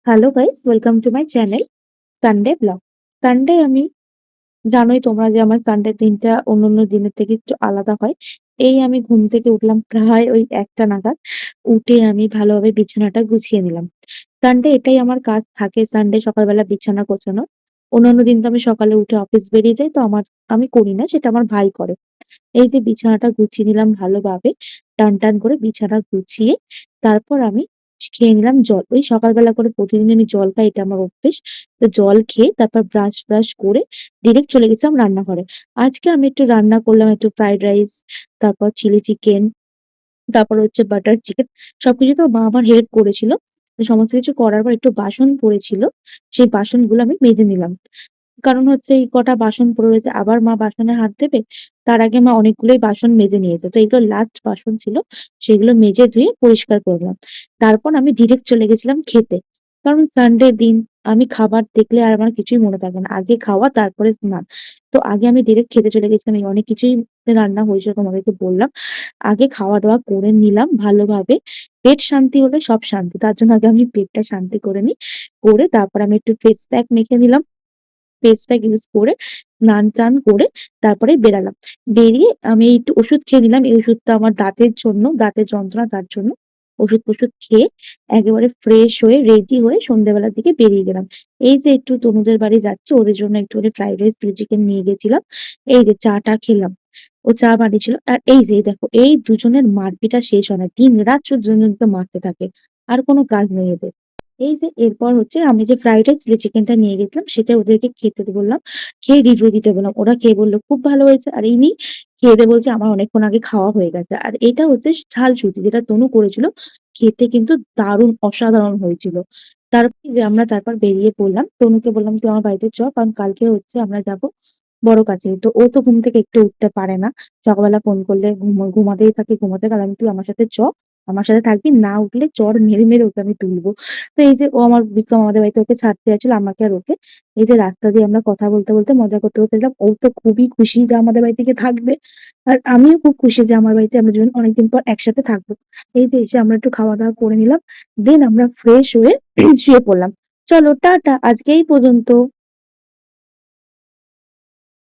Hello guys, welcome to my channel Sunday blog. Sunday আমি জানোই তোমরা যে আমার সানডে দিনটা অন্যান্য দিনের থেকে একটু আলাদা হয়। এই আমি ঘুম থেকে উঠলাম প্রায় ওই ১টা নাগাদ। উঠে আমি ভালোভাবে বিছানাটা গুছিয়ে নিলাম। সানডে এটাই আমার কাজ থাকে, সানডে সকালবেলা বিছানা গোছানো। অন্যান্য দিন তো আমি সকালে উঠে অফিস বেরিয়ে যাই, তো আমি করি না, সেটা আমার ভাই করে। এই যে বিছানাটা গুছিয়ে নিলাম ভালোভাবে, টানটান করে বিছানা গুছিয়ে তারপর আমি খেয়ে নিলাম জল। ওই সকালবেলা করে প্রতিদিন আমি জল খাই, এটা আমার অভ্যেস। তো জল খেয়ে তারপর ব্রাশ করে ডিরেক্ট চলে গেছিলাম রান্নাঘরে। আজকে আমি একটু রান্না করলাম, একটু ফ্রাইড রাইস, তারপর চিলি চিকেন, তারপর হচ্ছে বাটার চিকেন। সবকিছু তো মা আমার হেল্প করেছিল। তো সমস্ত কিছু করার পর একটু বাসন পড়েছিল। সেই বাসনগুলো আমি মেজে নিলাম। কারণ হচ্ছে এই কটা বাসন পড়ে রয়েছে, আবার মা বাসনে হাত দেবে। তার আগে মা অনেকগুলোই বাসন মেজে নিয়েছে। তো এগুলো লাস্ট বাসন ছিল। সেগুলো মেজে ধুয়ে পরিষ্কার করলাম। তারপর আমি ডিরেক্ট চলে গেছিলাম খেতে। কারণ সানডে দিন আমি খাবার দেখলে আর আমার কিছুই মনে থাকে না। আগে খাওয়া তারপরে স্নান। তো আগে আমি ডিরেক্ট খেতে চলে গেছিলাম। এই অনেক কিছুই রান্না হয়েছিল, তোমাদেরকে বললাম। আগে খাওয়া-দাওয়া করে নিলাম ভালোভাবে। পেট শান্তি হলে সব শান্তি। তার জন্য আগে আমি পেটটা শান্তি করে নিই। করে তারপর আমি একটু ফেস প্যাক মেখে নিলাম। ফেস প্যাক ইউজ করে স্নান-টান করে তারপরে বেরালাম। বেরিয়ে আমি একটু ওষুধ খেয়ে নিলাম। এই ওষুধটা আমার দাঁতের জন্য, দাঁতের যন্ত্রণা তার জন্য। ওষুধ-টষুধ খেয়ে একেবারে ফ্রেশ হয়ে রেডি হয়ে সন্ধ্যাবেলার দিকে বেরিয়ে গেলাম। এই যে একটু তনুদের বাড়ি যাচ্ছি, ওদের জন্য একটুখানি ফ্রাইড রাইস, চিলি চিকেন নিয়ে গেছিলাম। এই যে চা-টা খেলাম। ও চা বানিয়েছিল। আর এই যে দেখো, এই দুজনের মারপিট আর শেষ হয় না। দিনরাত শুধু দুজনকে মারতে থাকে। আর কোনো কাজ নেই এদের। এই যে এরপর হচ্ছে আমি যে ফ্রাইড রাইস, চিলি চিকেনটা নিয়ে গেছিলাম সেটা ওদেরকে খেতে বললাম। খেয়ে রিভিউ দিতে বললাম। ওরা খেয়ে বলল খুব ভালো হয়েছে। আর ইনি খেয়ে দিয়ে বলছে আমার অনেকক্ষণ আগে খাওয়া হয়ে গেছে। আর এটা হচ্ছে ঝাল সুজি, যেটা তনু করেছিল। খেতে কিন্তু দারুণ অসাধারণ হয়েছিল। তারপর বেরিয়ে পড়লাম। তনুকে বললাম তুই আমার বাড়িতে চ, কারণ কালকে হচ্ছে আমরা যাবো বড় কাছে। তো ও তো ঘুম থেকে একটু উঠতে পারে না। সকালবেলা ফোন করলে ঘুমাতেই থাকে, ঘুমাতে গেলাম, তুই আমার সাথে চ, আমার সাথে থাকবি, না উঠলে চড় মেরে মেরে ওকে আমি তুলবো। তো এই যে ও আমার বিক্রম আমাদের বাড়িতে ওকে ছাড়তে যাচ্ছিল, আমাকে আর ওকে। এই যে রাস্তা দিয়ে আমরা কথা বলতে বলতে মজা করতে করতে গেলাম। ও তো খুবই খুশি যে আমাদের বাড়ি থেকে থাকবে। আর আমিও খুব খুশি যে আমার বাড়িতে আমরা দুজন অনেকদিন পর একসাথে থাকবো। এই যে এসে আমরা একটু খাওয়া দাওয়া করে নিলাম। দেন আমরা ফ্রেশ হয়ে শুয়ে পড়লাম। চলো টাটা, আজকে এই পর্যন্ত।